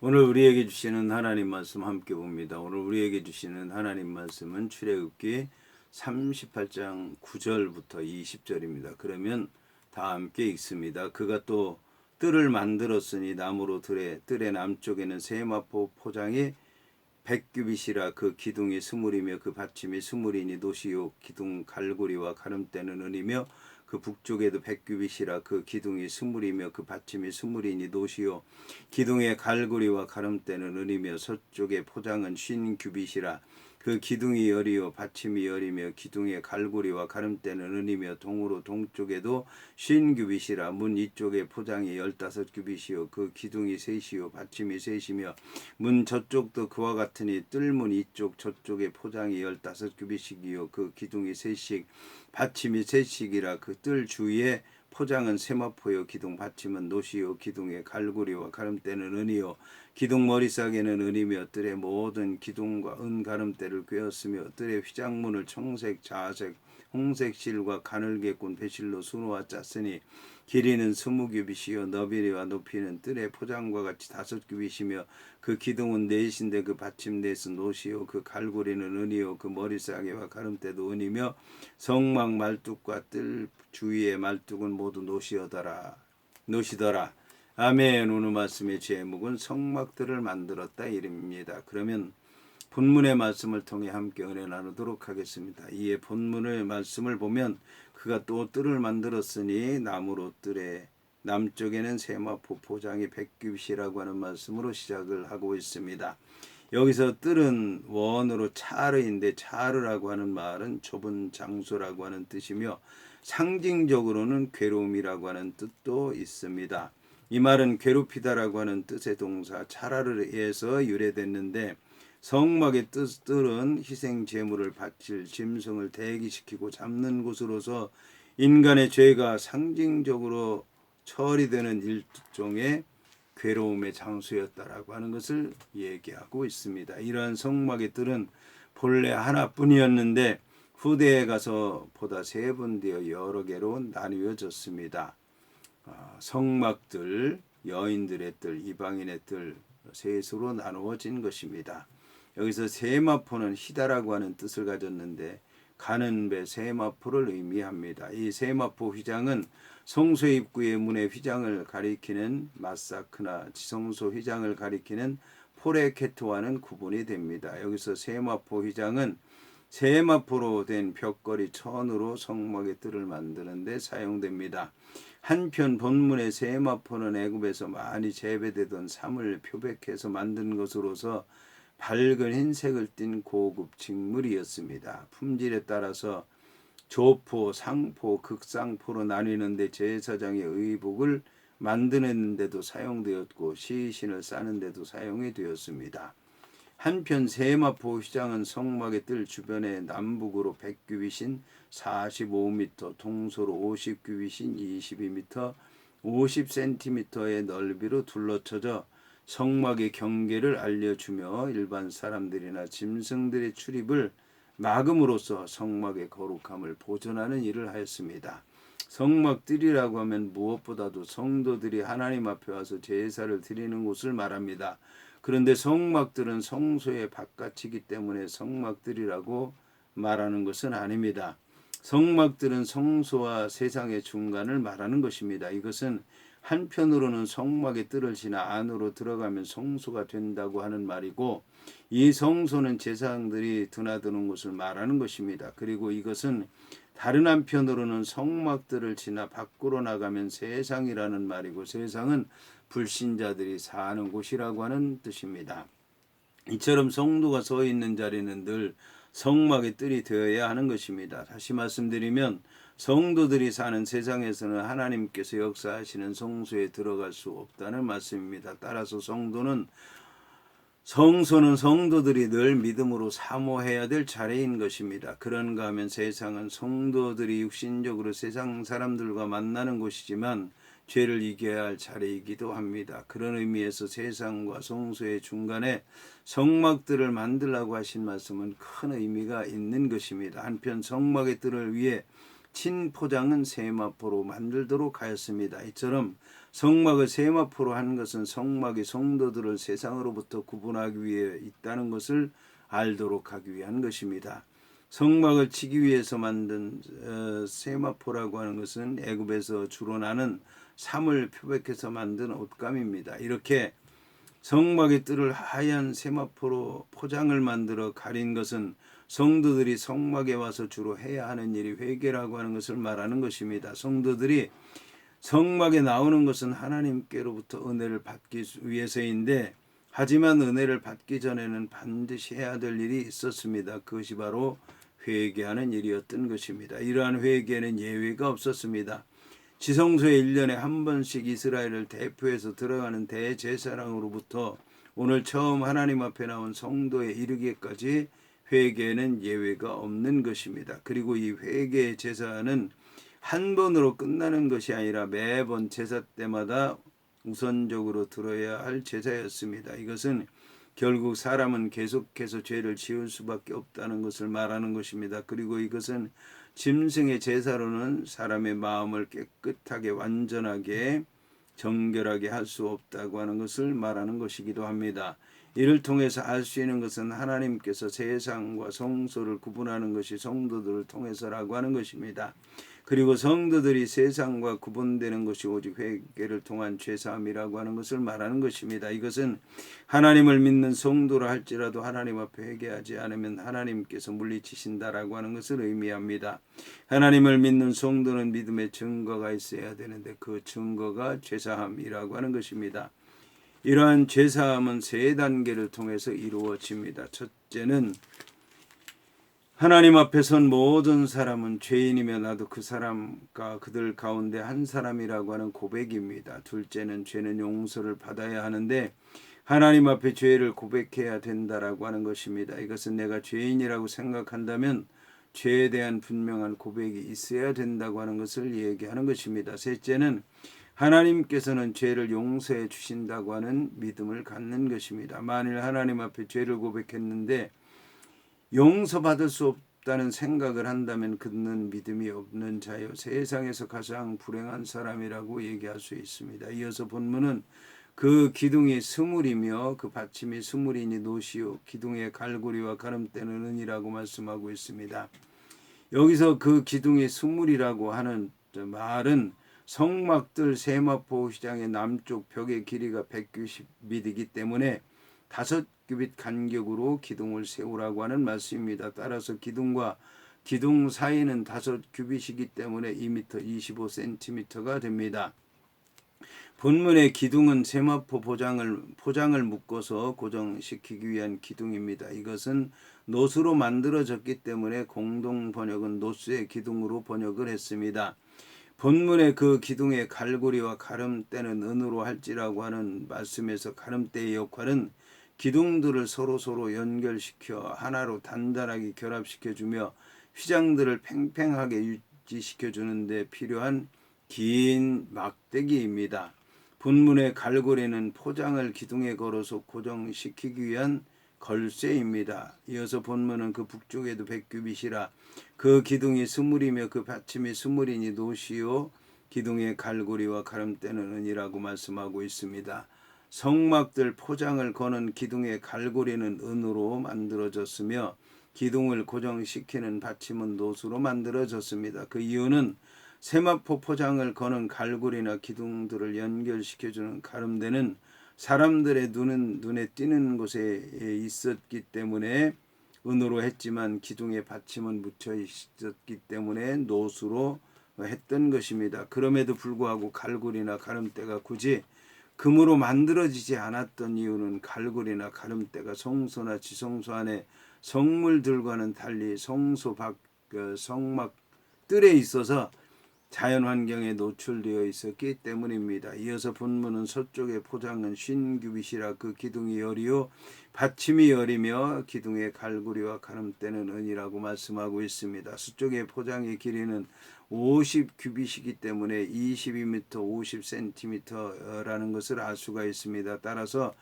오늘 우리에게 주시는 하나님 말씀 함께 봅니다. 오늘 우리에게 주시는 하나님 말씀은 출애굽기 38장 9절부터 20절입니다. 그러면 다 함께 읽습니다. 그가 또 뜰을 만들었으니 나무로 뜰의 남쪽에는 세마포 포장이 100규빗이라 그 기둥이 스물이며 그 받침이 스물이니 노시요 기둥 갈고리와 가름대는 은이며 그 북쪽에도 100규빗이라 그 기둥이 스물이며 그 받침이 스물이니 노시요 기둥의 갈고리와 가름대는 은이며 서쪽의 포장은 50규빗이라 그 기둥이 열이요 받침이 열이며 기둥의 갈고리와 가름대는 은이며 동으로 동쪽에도 50규빗이라 문 이쪽의 포장이 15규빗이요 그 기둥이 셋이요 받침이 셋이며 문 저쪽도 그와 같으니 뜰문 이쪽 저쪽의 포장이 15규빗이요 그 기둥이 셋씩 받침이 셋씩이라 그 뜰 주위에 포장은 세마포요 기둥 받침은 노시요 기둥의 갈고리와 가름대는 은이요 기둥 머리싸개는 은이며 뜰의 모든 기둥과 은 가름대를 꿰었으며 뜰의 휘장문을 청색 자색 홍색 실과 가늘게 꾼 배실로 수놓아 짰으니 길이는 20규빗이요 너비와 높이는 뜰의 포장과 같이 5규빗이며 그 기둥은 넷인데 그 받침 넷은 노시요 그 갈고리는 은이요 그 머리싸개와 가름대도 은이며 성막 말뚝과 뜰 주위의 말뚝은 모두 노시더라. 아멘. 오늘 말씀의 제목은 성막들을 만들었다 이름입니다. 그러면 본문의 말씀을 통해 함께 은혜 나누도록 하겠습니다. 이에 본문의 말씀을 보면 그가 또 뜰을 만들었으니 나무로 뜰에 남쪽에는 세마포 포장이 100규빗이라고 하는 말씀으로 시작을 하고 있습니다. 여기서 뜰은 원어로 차르인데 차르라고 하는 말은 좁은 장소라고 하는 뜻이며 상징적으로는 괴로움이라고 하는 뜻도 있습니다. 이 말은 괴롭히다라고 하는 뜻의 동사 차라르에서 유래됐는데 성막의 뜰은 희생 제물을 바칠 짐승을 대기시키고 잡는 곳으로서 인간의 죄가 상징적으로 처리되는 일종의 괴로움의 장소였다라고 하는 것을 얘기하고 있습니다. 이러한 성막의 뜰은 본래 하나뿐이었는데 후대에 가서 보다 세분되어 여러 개로 나뉘어졌습니다. 성막들, 여인들의 뜰, 이방인의 뜰 셋으로 나누어진 것입니다. 여기서 세마포는 희다라고 하는 뜻을 가졌는데 가는 배 세마포를 의미합니다. 이 세마포 휘장은 성소 입구의 문의 휘장을 가리키는 마사크나 지성소 휘장을 가리키는 포레케트와는 구분이 됩니다. 여기서 세마포 휘장은 세마포로 된 벽걸이 천으로 성막의 뜰을 만드는 데 사용됩니다. 한편 본문의 세마포는 애굽에서 많이 재배되던 삼을 표백해서 만든 것으로서 밝은 흰색을 띤 고급 직물이었습니다. 품질에 따라서 조포, 상포, 극상포로 나뉘는데 제사장의 의복을 만드는데도 사용되었고 시신을 싸는 데도 사용이 되었습니다. 한편 세마포 휘장은 성막의 뜰 주변에 남북으로 100규빗인 45m, 동서로 50규빗인 22m, 50cm의 넓이로 둘러쳐져 성막의 경계를 알려주며 일반 사람들이나 짐승들의 출입을 막음으로써 성막의 거룩함을 보존하는 일을 하였습니다. 성막들이라고 하면 무엇보다도 성도들이 하나님 앞에 와서 제사를 드리는 곳을 말합니다. 그런데 성막들은 성소의 바깥이기 때문에 성막들이라고 말하는 것은 아닙니다. 성막들은 성소와 세상의 중간을 말하는 것입니다. 이것은 한편으로는 성막의 뜰을 지나 안으로 들어가면 성소가 된다고 하는 말이고 이 성소는 제사장들이 드나드는 곳을 말하는 것입니다. 그리고 이것은 다른 한편으로는 성막들을 지나 밖으로 나가면 세상이라는 말이고 세상은 불신자들이 사는 곳이라고 하는 뜻입니다. 이처럼 성도가 서 있는 자리는 늘 성막의 뜰이 되어야 하는 것입니다. 다시 말씀드리면 성도들이 사는 세상에서는 하나님께서 역사하시는 성소에 들어갈 수 없다는 말씀입니다. 따라서 성소는 성도들이 늘 믿음으로 사모해야 될 자리인 것입니다. 그런가 하면 세상은 성도들이 육신적으로 세상 사람들과 만나는 곳이지만 죄를 이겨야 할 자리이기도 합니다. 그런 의미에서 세상과 성소의 중간에 성막들을 만들라고 하신 말씀은 큰 의미가 있는 것입니다. 한편 성막의 뜰을 위해 친포장은 세마포로 만들도록 하였습니다. 이처럼 성막을 세마포로 한 것은 성막이 성도들을 세상으로부터 구분하기 위해 있다는 것을 알도록 하기 위한 것입니다. 성막을 치기 위해서 만든 세마포라고 하는 것은 애굽에서 주로 나는 삼을 표백해서 만든 옷감입니다. 이렇게 성막의 뜰을 하얀 세마포로 포장을 만들어 가린 것은 성도들이 성막에 와서 주로 해야 하는 일이 회개라고 하는 것을 말하는 것입니다. 성도들이 성막에 나오는 것은 하나님께로부터 은혜를 받기 위해서인데, 하지만 은혜를 받기 전에는 반드시 해야 될 일이 있었습니다. 그것이 바로 회개하는 일이었던 것입니다. 이러한 회개는 예외가 없었습니다. 지성소에 1년에 한 번씩 이스라엘을 대표해서 들어가는 대제사장으로부터 오늘 처음 하나님 앞에 나온 성도에 이르기까지 회개는 예외가 없는 것입니다. 그리고 이 회개의 제사는 한 번으로 끝나는 것이 아니라 매번 제사 때마다 우선적으로 들어야 할 제사였습니다. 이것은 결국 사람은 계속해서 죄를 지을 수밖에 없다는 것을 말하는 것입니다. 그리고 이것은 짐승의 제사로는 사람의 마음을 깨끗하게 완전하게 정결하게 할 수 없다고 하는 것을 말하는 것이기도 합니다. 이를 통해서 알 수 있는 것은 하나님께서 세상과 성소를 구분하는 것이 성도들을 통해서라고 하는 것입니다. 그리고 성도들이 세상과 구분되는 것이 오직 회개를 통한 죄사함이라고 하는 것을 말하는 것입니다. 이것은 하나님을 믿는 성도라 할지라도 하나님 앞에 회개하지 않으면 하나님께서 물리치신다라고 하는 것을 의미합니다. 하나님을 믿는 성도는 믿음의 증거가 있어야 되는데 그 증거가 죄사함이라고 하는 것입니다. 이러한 죄사함은 세 단계를 통해서 이루어집니다. 첫째는 하나님 앞에 선 모든 사람은 죄인이며 나도 그 사람과 그들 가운데 한 사람이라고 하는 고백입니다. 둘째는 죄는 용서를 받아야 하는데 하나님 앞에 죄를 고백해야 된다라고 하는 것입니다. 이것은 내가 죄인이라고 생각한다면 죄에 대한 분명한 고백이 있어야 된다고 하는 것을 얘기하는 것입니다. 셋째는 하나님께서는 죄를 용서해 주신다고 하는 믿음을 갖는 것입니다. 만일 하나님 앞에 죄를 고백했는데 용서받을 수 없다는 생각을 한다면 그는 믿음이 없는 자요 세상에서 가장 불행한 사람이라고 얘기할 수 있습니다. 이어서 본문은 그 기둥이 스물이며 그 받침이 스물이니 노시요 기둥의 갈고리와 가름대는 은이라고 말씀하고 있습니다. 여기서 그 기둥이 스물이라고 하는 말은 성막들 세마포 휘장의 남쪽 벽의 길이가 190m이기 때문에 5규빗 간격으로 기둥을 세우라고 하는 말씀입니다. 따라서 기둥과 기둥 사이는 5규빗이기 때문에 2m 25cm가 됩니다. 본문의 기둥은 세마포 포장을 묶어서 고정시키기 위한 기둥입니다. 이것은 노수로 만들어졌기 때문에 공동 번역은 노수의 기둥으로 번역을 했습니다. 본문의 그 기둥의 갈고리와 가름대는 은으로 할지라고 하는 말씀에서 가름대의 역할은 기둥들을 서로 연결시켜 하나로 단단하게 결합시켜주며 휘장들을 팽팽하게 유지시켜주는 데 필요한 긴 막대기입니다. 본문의 갈고리는 포장을 기둥에 걸어서 고정시키기 위한 걸쇠입니다. 이어서 본문은 그 북쪽에도 100규빗이라 그 기둥이 스물이며 그 받침이 스물이니 노시요 기둥의 갈고리와 가름대는 은이라고 말씀하고 있습니다. 성막들 포장을 거는 기둥의 갈고리는 은으로 만들어졌으며 기둥을 고정시키는 받침은 노수로 만들어졌습니다. 그 이유는 세마포 포장을 거는 갈고리나 기둥들을 연결시켜주는 가름대는 사람들의 눈에 띄는 곳에 있었기 때문에 은으로 했지만 기둥의 받침은 묻혀 있었기 때문에 노수로 했던 것입니다. 그럼에도 불구하고 갈고리나 가름대가 굳이 금으로 만들어지지 않았던 이유는 갈고리나 가름대가 성소나 지성소 안에 성물들과는 달리 성소 밖 성막 뜰에 있어서 자연 환경에 노출되어 있었기 때문입니다. 이어서 본문은 서쪽의 포장은 50규빗이라 그 기둥이 열이요 받침이 열이며 기둥의 갈고리와 가름대는 은이라고 말씀하고 있습니다. 서쪽의 포장의 길이는 50규빗이기 때문에 22m 50cm라는 것을 알 수가 있습니다. 따라서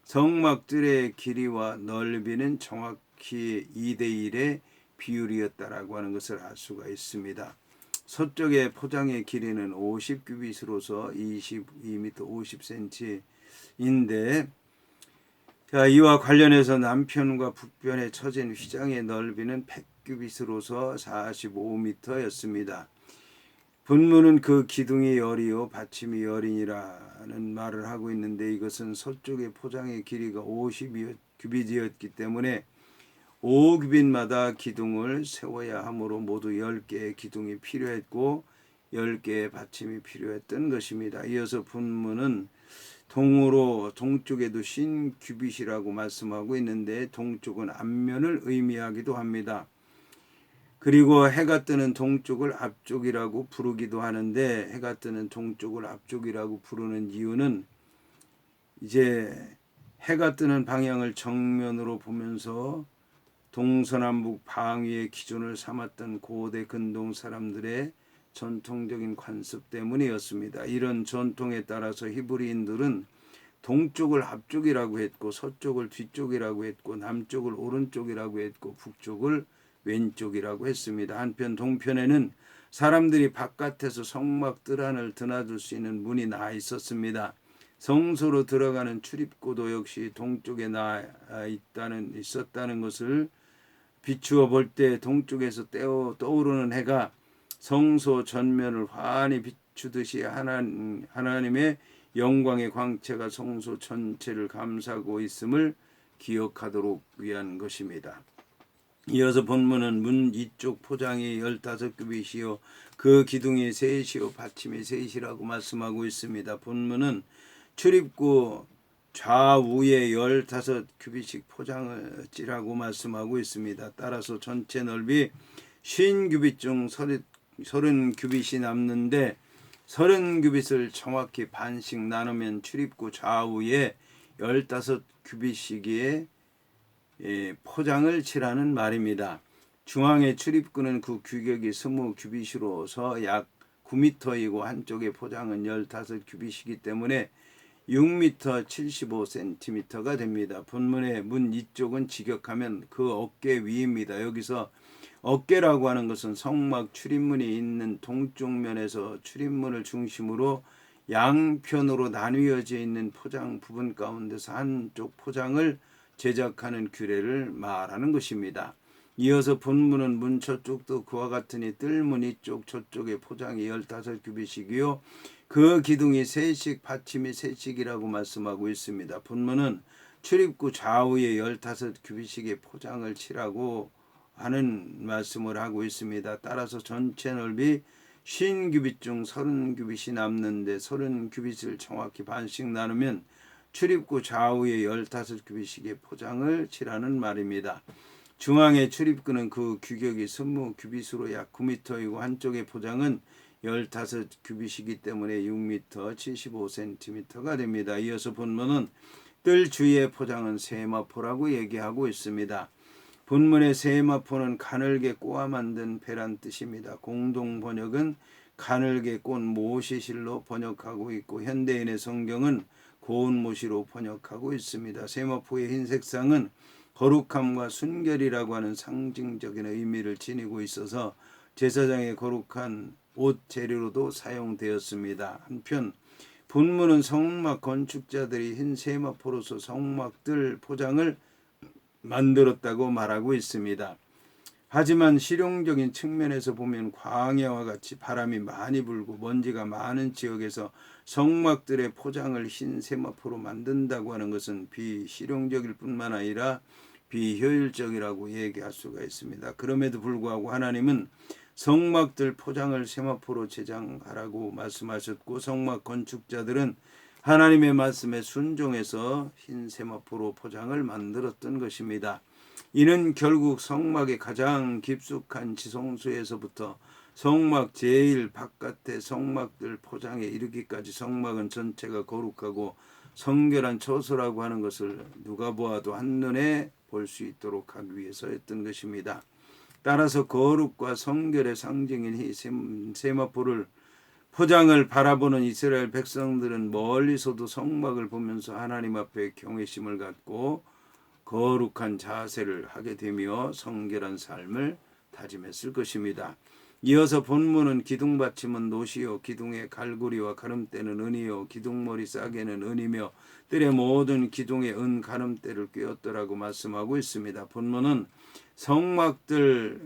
성막들의 길이와 넓이는 정확히 2대1의 비율이었다라고 하는 것을 알 수가 있습니다. 서쪽의 포장의 길이는 50규빗으로서 22m 50cm인데, 자, 이와 관련해서 남편과 북편에 처진 휘장의 넓이는 100규빗으로서 45m였습니다. 본문은 그 기둥이 열이요 받침이 열이니라는 말을 하고 있는데, 이것은 서쪽의 포장의 길이가 50규빗이었기 때문에 5규빗마다 기둥을 세워야 하므로 모두 10개의 기둥이 필요했고 10개의 받침이 필요했던 것입니다. 이어서 본문은 동쪽에도 신규빗이라고 말씀하고 있는데, 동쪽은 앞면을 의미하기도 합니다. 그리고 해가 뜨는 동쪽을 앞쪽이라고 부르기도 하는데, 해가 뜨는 동쪽을 앞쪽이라고 부르는 이유는 이제 해가 뜨는 방향을 정면으로 보면서 동서남북 방위의 기준을 삼았던 고대 근동 사람들의 전통적인 관습 때문이었습니다. 이런 전통에 따라서 히브리인들은 동쪽을 앞쪽이라고 했고, 서쪽을 뒤쪽이라고 했고, 남쪽을 오른쪽이라고 했고, 북쪽을 왼쪽이라고 했습니다. 한편 동편에는 사람들이 바깥에서 성막 뜰 안을 드나들 수 있는 문이 나 있었습니다. 성소로 들어가는 출입구도 역시 동쪽에 있었다는 것을 비추어 볼 때, 동쪽에서 떠오르는 해가 성소 전면을 환히 비추듯이 하나님의 영광의 광채가 성소 전체를 감싸고 있음을 기억하도록 위한 것입니다. 이어서 본문은 문 이쪽 포장이 15규빗이요 그 기둥이 셋이요 받침이 셋이라고 말씀하고 있습니다. 본문은 출입구 좌우에 15규빗씩 포장을 찌라고 말씀하고 있습니다. 따라서 전체 넓이 50규빗 중 30규빗이 남는데, 30규빗을 정확히 반씩 나누면 출입구 좌우에 15규빗씩의 포장을 치라는 말입니다. 중앙의 출입구는 그 규격이 20규빗으로서 약 9m이고 한쪽의 포장은 15규빗이기 때문에 6m 75cm가 됩니다. 본문의 문 이쪽은 직역하면 그 어깨 위입니다. 여기서 어깨라고 하는 것은 성막 출입문이 있는 동쪽 면에서 출입문을 중심으로 양편으로 나뉘어져 있는 포장 부분 가운데서 한쪽 포장을 제작하는 규례를 말하는 것입니다. 이어서 본문은 문 저쪽도 그와 같으니 뜰문 이쪽 저쪽의 포장이 15규빗이고요 그 기둥이 셋씩 받침이 셋씩이라고 말씀하고 있습니다. 본문은 출입구 좌우에 15규빗씩의 포장을 치라고 하는 말씀을 하고 있습니다. 따라서 전체 넓이 50규빗 중 30규빗이 남는데, 30규빗을 정확히 반씩 나누면 출입구 좌우에 15규빗씩의 포장을 치라는 말입니다. 중앙의 출입구는 그 규격이 20규빗으로 약 9m이고 한쪽의 포장은 15규빗이기 때문에 6m 75cm가 됩니다. 이어서 본문은 뜰 주위의 포장은 세마포라고 얘기하고 있습니다. 본문의 세마포는 가늘게 꼬아 만든 배란 뜻입니다. 공동 번역은 가늘게 꼰 모시실로 번역하고 있고, 현대인의 성경은 고운 모시로 번역하고 있습니다. 세마포의 흰 색상은 거룩함과 순결이라고 하는 상징적인 의미를 지니고 있어서 제사장의 거룩한 옷 재료로도 사용되었습니다. 한편 본문은 성막 건축자들이 흰 세마포로서 성막들 포장을 만들었다고 말하고 있습니다. 하지만 실용적인 측면에서 보면 광야와 같이 바람이 많이 불고 먼지가 많은 지역에서 성막들의 포장을 흰 세마포로 만든다고 하는 것은 비실용적일 뿐만 아니라 비효율적이라고 얘기할 수가 있습니다. 그럼에도 불구하고 하나님은 성막들 포장을 세마포로 제작하라고 말씀하셨고, 성막 건축자들은 하나님의 말씀에 순종해서 흰 세마포로 포장을 만들었던 것입니다. 이는 결국 성막의 가장 깊숙한 지성소에서부터 성막 제일 바깥의 성막들 포장에 이르기까지 성막은 전체가 거룩하고 성결한 처소라고 하는 것을 누가 보아도 한눈에 볼 수 있도록 하기 위해서였던 것입니다. 따라서 거룩과 성결의 상징인 이 세마포를 포장을 바라보는 이스라엘 백성들은 멀리서도 성막을 보면서 하나님 앞에 경외심을 갖고 거룩한 자세를 하게 되며 성결한 삶을 다짐했을 것입니다. 이어서 본문은 기둥 받침은 노시요 기둥의 갈고리와 가름대는 은이요 기둥머리 싸개는 은이며 뜰의 모든 기둥에 은 가름대를 꿰었더라고 말씀하고 있습니다. 본문은 성막들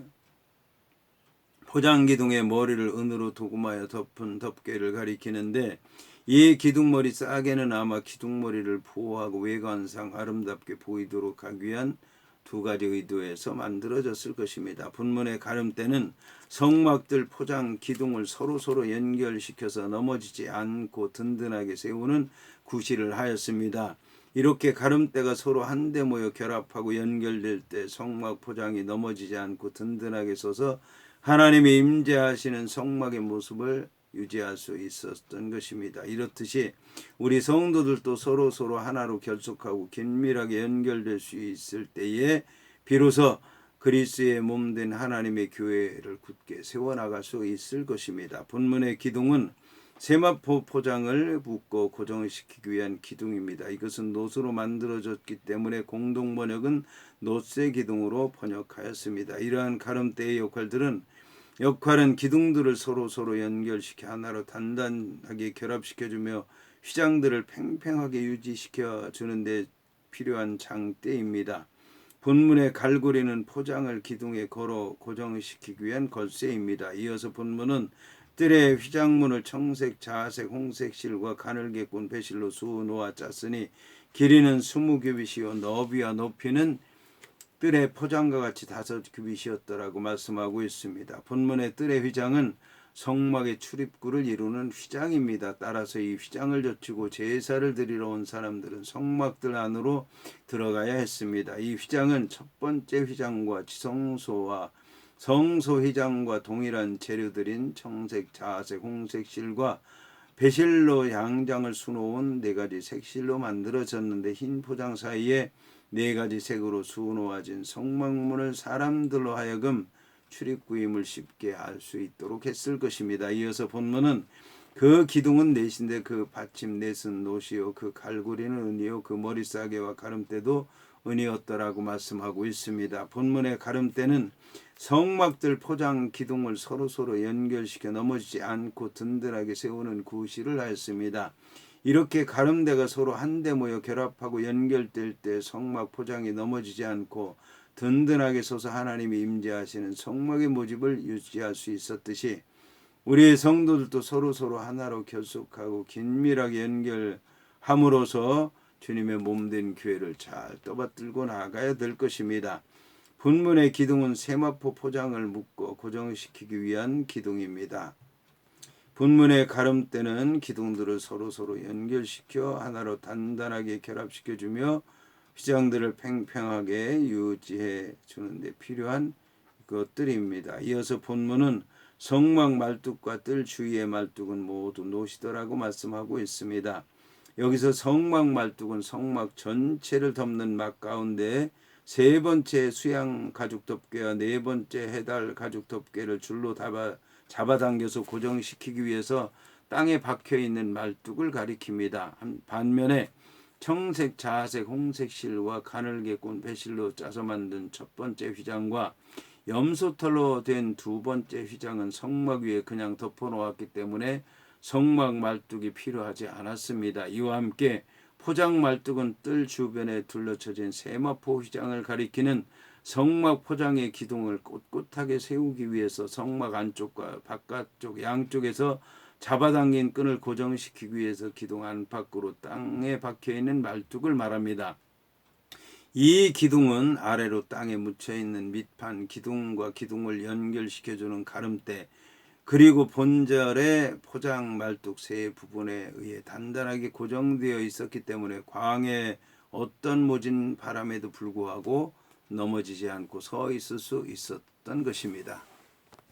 포장기둥의 머리를 은으로 도금하여 덮은 덮개를 가리키는데, 이 기둥머리 싸개는 아마 기둥머리를 보호하고 외관상 아름답게 보이도록 하기 위한 두 가지 의도에서 만들어졌을 것입니다. 본문의 가름대는 성막들 포장 기둥을 서로 연결시켜서 넘어지지 않고 든든하게 세우는 구실을 하였습니다. 이렇게 가름대가 서로 한데 모여 결합하고 연결될 때 성막 포장이 넘어지지 않고 든든하게 서서 하나님이 임재하시는 성막의 모습을 유지할 수 있었던 것입니다. 이렇듯이 우리 성도들도 서로 하나로 결속하고 긴밀하게 연결될 수 있을 때에 비로소 그리스도의 몸된 하나님의 교회를 굳게 세워나갈 수 있을 것입니다. 본문의 기둥은 세마포 포장을 묶고 고정시키기 위한 기둥입니다. 이것은 노수로 만들어졌기 때문에 공동 번역은 노쇠 기둥으로 번역하였습니다. 이러한 가름대의 역할은 기둥들을 서로 연결시켜 하나로 단단하게 결합시켜주며 휘장들을 팽팽하게 유지시켜 주는 데 필요한 장대입니다. 본문의 갈고리는 포장을 기둥에 걸어 고정시키기 위한 걸쇠입니다. 이어서 본문은 뜰의 휘장문을 청색, 자색, 홍색 실과 가늘게 꾼 배실로 수놓아 짰으니 길이는 20규빗이요 너비와 높이는 뜰의 포장과 같이 5규빗이었더라고 말씀하고 있습니다. 본문의 뜰의 휘장은 성막의 출입구를 이루는 휘장입니다. 따라서 이 휘장을 젖히고 제사를 드리러 온 사람들은 성막들 안으로 들어가야 했습니다. 이 휘장은 첫 번째 휘장과 지성소와 성소 휘장과 동일한 재료들인 청색, 자색, 홍색 실과 배실로 양장을 수놓은 4가지 색실로 만들어졌는데, 흰 포장 사이에 4가지 색으로 수놓아진 성막문을 사람들로 하여금 출입구임을 쉽게 알 수 있도록 했을 것입니다. 이어서 본문은 그 기둥은 넷인데 그 받침 넷은 노시요 그 갈고리는 은이요 그 머리싸개와 가름대도 은이었더라고 말씀하고 있습니다. 본문의 가름대는 성막들 포장 기둥을 서로 연결시켜 넘어지지 않고 든든하게 세우는 구실을 하였습니다. 이렇게 가름대가 서로 한데 모여 결합하고 연결될 때 성막 포장이 넘어지지 않고 든든하게 서서 하나님이 임재하시는 성막의 모습을 유지할 수 있었듯이, 우리의 성도들도 서로 하나로 결속하고 긴밀하게 연결함으로써 주님의 몸된 교회를 잘 떠받들고 나아가야 될 것입니다. 본문의 기둥은 세마포 포장을 묶어 고정시키기 위한 기둥입니다. 본문의 가름대는 기둥들을 서로 연결시켜 하나로 단단하게 결합시켜주며 휘장들을 팽팽하게 유지해 주는 데 필요한 것들입니다. 이어서 본문은 성막 말뚝과 뜰 주위의 말뚝은 모두 노시더라고 말씀하고 있습니다. 여기서 성막 말뚝은 성막 전체를 덮는 막 가운데 3번째 수양 가죽 덮개와 4번째 해달 가죽 덮개를 줄로 잡아당겨서 고정시키기 위해서 땅에 박혀있는 말뚝을 가리킵니다. 반면에 청색, 자색, 홍색 실과 가늘게 꾼 배실로 짜서 만든 첫 번째 휘장과 염소털로 된 2번째 휘장은 성막 위에 그냥 덮어놓았기 때문에 성막 말뚝이 필요하지 않았습니다. 이와 함께 포장 말뚝은 뜰 주변에 둘러쳐진 세마포 휘장을 가리키는 성막 포장의 기둥을 꼿꼿하게 세우기 위해서 성막 안쪽과 바깥쪽 양쪽에서 잡아당긴 끈을 고정시키기 위해서 기둥 안팎으로 땅에 박혀있는 말뚝을 말합니다. 이 기둥은 아래로 땅에 묻혀있는 밑판 기둥과 기둥을 연결시켜주는 가름대, 그리고 본절의 포장 말뚝 3부분에 의해 단단하게 고정되어 있었기 때문에 광해 어떤 모진 바람에도 불구하고 넘어지지 않고 서 있을 수 있었던 것입니다.